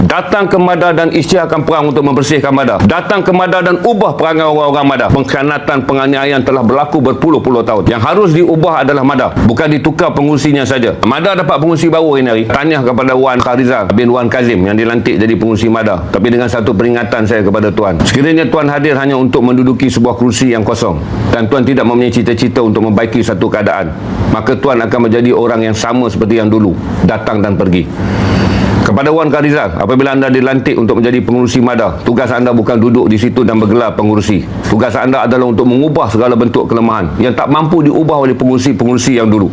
Datang ke Madar dan isytiharkan perang untuk membersihkan Madar. Datang ke Madar dan ubah perangai orang-orang Madar. Pengkhianatan, penganiayaan telah berlaku berpuluh-puluh tahun. Yang harus diubah adalah Madar, bukan ditukar pengurusinya saja. Madar dapat pengurusi baru ini hari. Tanya kepada Wan Farizal bin Wan Kazim yang dilantik jadi pengurusi Madar. Tapi dengan satu peringatan saya kepada Tuan. Sekiranya Tuan hadir hanya untuk menduduki sebuah kerusi yang kosong dan Tuan tidak mempunyai cita-cita untuk membaiki satu keadaan, maka Tuan akan menjadi orang yang sama seperti yang dulu, datang dan pergi. Kepada Wan Farizal, apabila anda dilantik untuk menjadi pengurusi Madar, tugas anda bukan duduk di situ dan bergelar pengurusi. Tugas anda adalah untuk mengubah segala bentuk kelemahan yang tak mampu diubah oleh pengurusi-pengurusi yang dulu.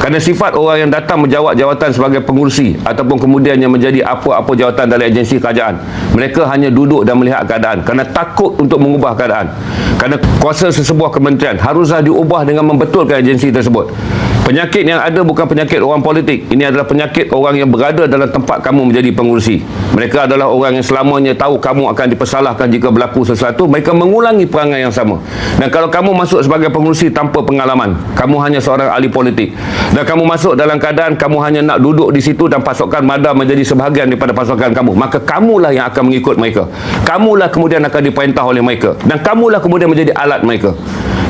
Kerana sifat orang yang datang menjawat jawatan sebagai pengurusi ataupun kemudiannya menjadi apa-apa jawatan dalam agensi kerajaan, mereka hanya duduk dan melihat keadaan kerana takut untuk mengubah keadaan. Kerana kuasa sesebuah kementerian haruslah diubah dengan membetulkan agensi tersebut. Penyakit yang ada bukan penyakit orang politik. Ini adalah penyakit orang yang berada dalam tempat kamu menjadi pengurusi. Mereka adalah orang yang selamanya tahu kamu akan dipersalahkan jika berlaku sesuatu. Mereka mengulangi perangai yang sama. Dan kalau kamu masuk sebagai pengurusi tanpa pengalaman, kamu hanya seorang ahli politik. Dan kamu masuk dalam keadaan kamu hanya nak duduk di situ dan pasukan Madar menjadi sebahagian daripada pasukan kamu, maka kamulah yang akan mengikut mereka. Kamulah kemudian akan diperintah oleh mereka. Dan kamulah kemudian menjadi alat mereka.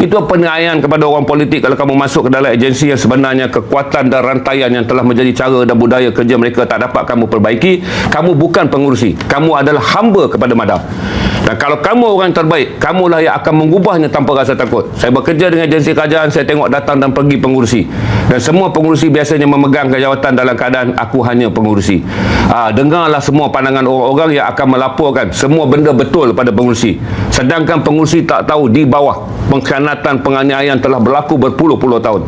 Itu penilaian kepada orang politik kalau kamu masuk ke dalam agensi yang sebenarnya kekuatan dan rantaian yang telah menjadi cara dan budaya kerja mereka tak dapat kamu perbaiki. Kamu bukan pengurusi, kamu adalah hamba kepada Madar. Dan kalau kamu orang terbaik, kamulah yang akan mengubahnya tanpa rasa takut. Saya bekerja dengan agensi kerajaan, saya tengok datang dan pergi pengurusi. Dan semua pengurusi biasanya memegang jawatan dalam keadaan aku hanya pengurusi. Dengarlah semua pandangan orang-orang yang akan melaporkan semua benda betul pada pengurusi. Sedangkan pengurusi tak tahu di bawah pengkhianatan, penganiayaan telah berlaku berpuluh-puluh tahun.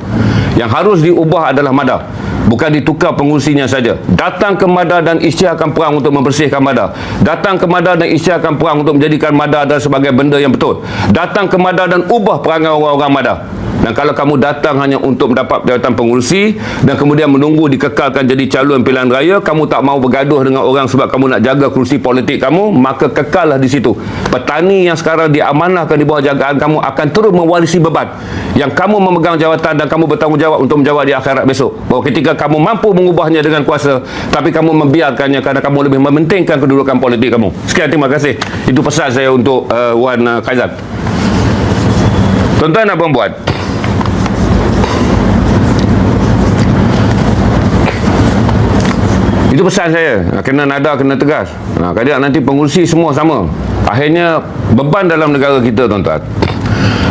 Yang harus diubah adalah Madar, bukan ditukar pengurusinya saja. Datang ke Madar dan isytiharkan perang untuk membersihkan Madar. Datang ke Madar dan isytiharkan perang untuk menjadikan Madar adalah sebagai benda yang betul. Datang ke Madar dan ubah perangai orang-orang Madar. Dan kalau kamu datang hanya untuk mendapat jawatan pengurusi dan kemudian menunggu dikekalkan jadi calon pilihan raya, kamu tak mau bergaduh dengan orang sebab kamu nak jaga kerusi politik kamu, maka kekallah di situ. Petani yang sekarang diamanahkan di bawah jagaan kamu akan terus mewarisi beban yang kamu memegang jawatan dan kamu bertanggungjawab untuk menjawab di akhirat besok. Bahawa ketika kamu mampu mengubahnya dengan kuasa, tapi kamu membiarkannya kerana kamu lebih mementingkan kedudukan politik kamu. Sekian, terima kasih. Itu pesan saya untuk Wan Farizal. Tuan-tuan dan puan-puan, itu pesan saya. Kena nada, kena tegas. Kadang nanti pengurusi semua sama. Akhirnya beban dalam negara kita, tuan-tuan.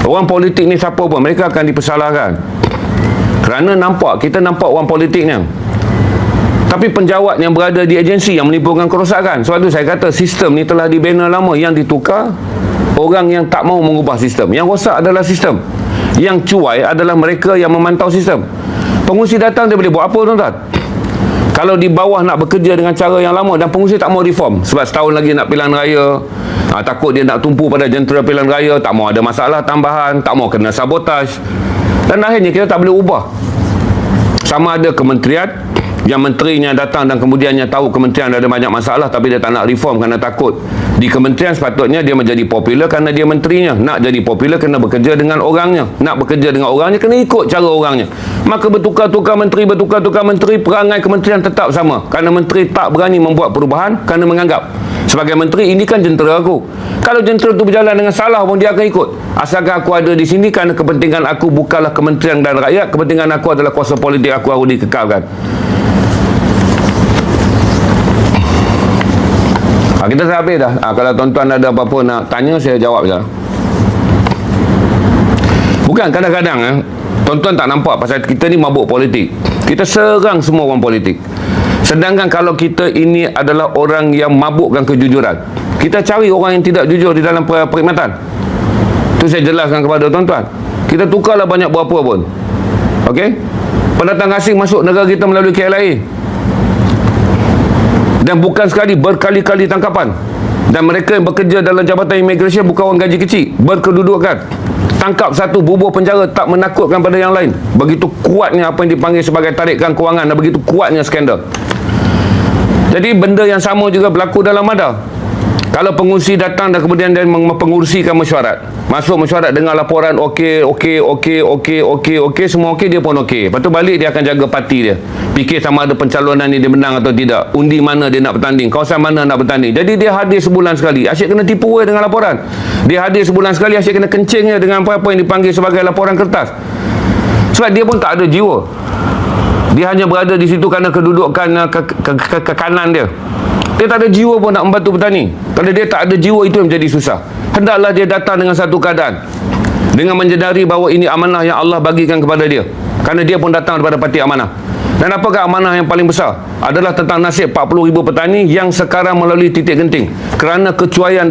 Orang politik ni siapa pun, mereka akan dipersalahkan. Kerana kita nampak orang politiknya. Tapi penjawat yang berada di agensi yang menimbulkan kerosakan. Sebab tu saya kata sistem ni telah dibina lama. Yang ditukar orang yang tak mau mengubah sistem. Yang rosak adalah sistem. Yang cuai adalah mereka yang memantau sistem. Pengurusi datang, dia boleh buat apa, tuan-tuan? Kalau di bawah nak bekerja dengan cara yang lama dan pengurusi tak mau reform sebab setahun lagi nak pilihan raya, takut dia nak tumpu pada jentera pilihan raya, tak mau ada masalah tambahan, tak mau kena sabotaj, dan akhirnya kita tak boleh ubah. Sama ada kementerian yang menterinya datang dan kemudiannya tahu kementerian ada banyak masalah tapi dia tak nak reform kerana takut. Di kementerian sepatutnya dia menjadi popular kerana dia menterinya. Nak jadi popular kena bekerja dengan orangnya. Nak bekerja dengan orangnya kena ikut cara orangnya. Maka bertukar-tukar menteri, perangai kementerian tetap sama. Kerana menteri tak berani membuat perubahan kerana menganggap sebagai menteri ini kan jentera aku. Kalau jentera tu berjalan dengan salah pun dia akan ikut. Asalkan aku ada di sini kerana kepentingan aku bukanlah kementerian dan rakyat, kepentingan aku adalah kuasa politik aku harus dikekalkan. Kita dah habis dah. Kalau tuan-tuan ada apa-apa nak tanya, saya jawab je. Bukan, kadang-kadang tuan-tuan tak nampak pasal kita ni mabuk politik. Kita serang semua orang politik. Sedangkan kalau kita ini adalah orang yang mabukkan kejujuran, kita cari orang yang tidak jujur di dalam perkhidmatan. Itu saya jelaskan kepada tuan-tuan. Kita tukarlah banyak berapa pun. Okey? Pendatang asing masuk negara kita melalui KLIA. Dan bukan sekali, berkali-kali tangkapan. Dan mereka yang bekerja dalam jabatan imigresen bukan orang gaji kecil, berkedudukan. Tangkap satu, bubuh penjara, tak menakutkan pada yang lain. Begitu kuatnya apa yang dipanggil sebagai tarikan kewangan dan begitu kuatnya skandal. Jadi benda yang sama juga berlaku dalam Madar. Kalau pengurusi datang dan kemudian dia mengurusikan mesyuarat, Masuk mesyuarat dengar laporan okey, semua okey, dia pun okey. Lepas tu balik dia akan jaga parti dia. Fikir sama ada pencalonan ni dia menang atau tidak. Undi mana dia nak bertanding, kawasan mana nak bertanding. Jadi dia hadir sebulan sekali. Asyik kena tipu dengan laporan. Dia hadir sebulan sekali, asyik kena kencing dengan apa-apa yang dipanggil sebagai laporan kertas. Sebab dia pun tak ada jiwa. Dia hanya berada di situ kerana kedudukan ke kanan dia. Dia tak ada jiwa pun nak membantu petani. Kalau dia tak ada jiwa, itu yang menjadi susah. Hendaklah dia datang dengan satu keadaan, dengan menyedari bahawa ini amanah yang Allah bagikan kepada dia. Kerana dia pun datang daripada parti amanah. Dan apakah amanah yang paling besar? Adalah tentang nasib 40,000 petani yang sekarang melalui titik genting kerana kecuaian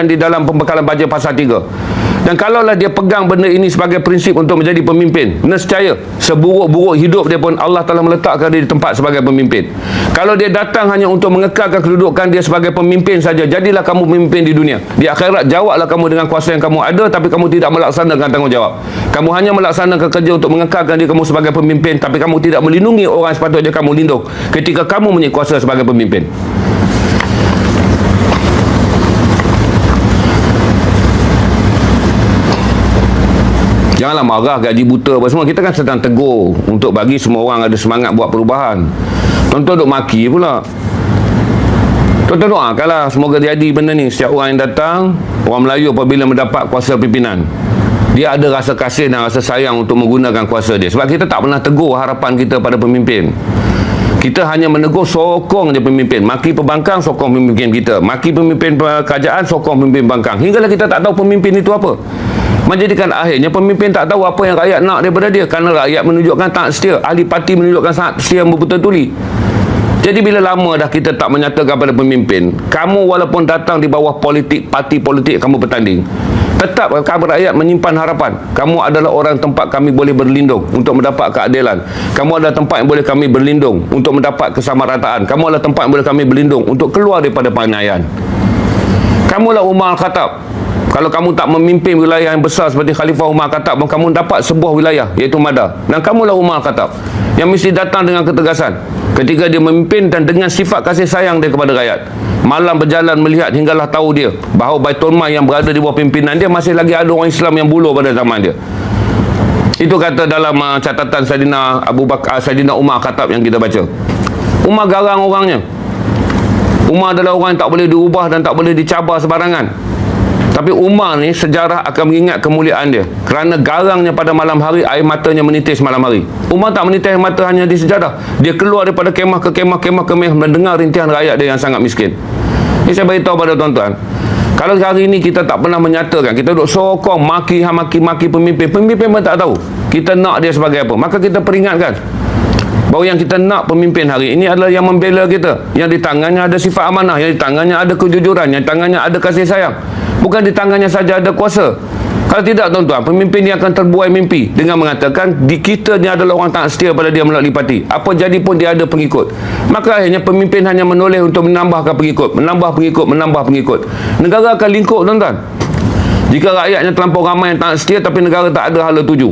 di dalam pembekalan bajet pasal 3. Dan kalaulah dia pegang benda ini sebagai prinsip untuk menjadi pemimpin, nescaya seburuk-buruk hidup dia pun Allah telah meletakkan dia di tempat sebagai pemimpin. Kalau dia datang hanya untuk mengekalkan kedudukan dia sebagai pemimpin saja, jadilah kamu pemimpin di dunia. Di akhirat jawablah kamu dengan kuasa yang kamu ada, tapi kamu tidak melaksanakan tanggungjawab. Kamu hanya melaksanakan kerja untuk mengekalkan diri kamu sebagai pemimpin, tapi kamu tidak melindungi orang sepatutnya kamu lindung ketika kamu mempunyai kuasa sebagai pemimpin. Janganlah marah, gaji buta apa semua. Kita kan sedang tegur untuk bagi semua orang ada semangat buat perubahan. Tuan-tuan duk maki pula. Tuan-tuan doakanlah semoga jadi benda ni. Setiap orang yang datang, orang Melayu apabila mendapat kuasa pimpinan, dia ada rasa kasih dan rasa sayang untuk menggunakan kuasa dia. Sebab kita tak pernah tegur harapan kita pada pemimpin. Kita hanya menegur, sokong je pemimpin. Maki pembangkang, sokong pemimpin kita. Maki pemimpin kerajaan, sokong pemimpin bangkang. Hinggalah kita tak tahu pemimpin itu apa. Menjadikan akhirnya pemimpin tak tahu apa yang rakyat nak daripada dia, kerana rakyat menunjukkan tak setia, ahli parti menunjukkan sangat setia yang berbetul-tuli. Jadi bila lama dah kita tak menyatakan pada pemimpin, kamu walaupun datang di bawah politik, parti politik kamu bertanding, tetap rakyat menyimpan harapan. Kamu adalah orang tempat kami boleh berlindung untuk mendapat keadilan. Kamu adalah tempat yang boleh kami berlindung untuk mendapat kesamarataan. Kamu adalah tempat yang boleh kami berlindung untuk keluar daripada penganiayaan. Kamulah Umar Al-Khattab. Kalau kamu tak memimpin wilayah yang besar seperti Khalifah Umar Al-Khattab, kamu dapat sebuah wilayah, iaitu Madar. Dan kamulah Umar Al-Khattab yang mesti datang dengan ketegasan ketika dia memimpin dan dengan sifat kasih sayang dia kepada rakyat. Malam berjalan melihat hinggalah tahu dia bahawa Baitul Mal yang berada di bawah pimpinan dia masih lagi ada orang Islam yang buluh pada zaman dia. Itu kata dalam catatan Saidina Saidina Umar Al-Khattab yang kita baca. Umar garang orangnya. Umar adalah orang yang tak boleh diubah dan tak boleh dicabar sebarangan. Tapi Umar ni sejarah akan mengingat kemuliaan dia kerana garangnya pada malam hari, air matanya menitis malam hari. Umar tak menitis air mata hanya di sejarah. Dia keluar daripada kemah ke kemah mendengar rintihan rakyat dia yang sangat miskin. Ini saya beritahu pada tuan-tuan, kalau hari ini kita tak pernah menyatakan, kita duduk sokong maki pemimpin pun tak tahu kita nak dia sebagai apa, maka kita peringatkan bahawa yang kita nak pemimpin hari ini adalah yang membela kita, yang di tangannya ada sifat amanah, yang di tangannya ada kejujuran, yang di tangannya ada kasih sayang, bukan di tangannya saja ada kuasa. Kalau tidak tuan-tuan, pemimpin ini akan terbuai mimpi dengan mengatakan di kita ni adalah orang tak setia pada dia melalui parti, apa jadi pun dia ada pengikut. Maka akhirnya pemimpin hanya menoleh untuk menambahkan pengikut, menambah pengikut. Negara akan lingkup tuan-tuan jika rakyatnya terlampau ramai yang tak setia tapi negara tak ada hala tuju.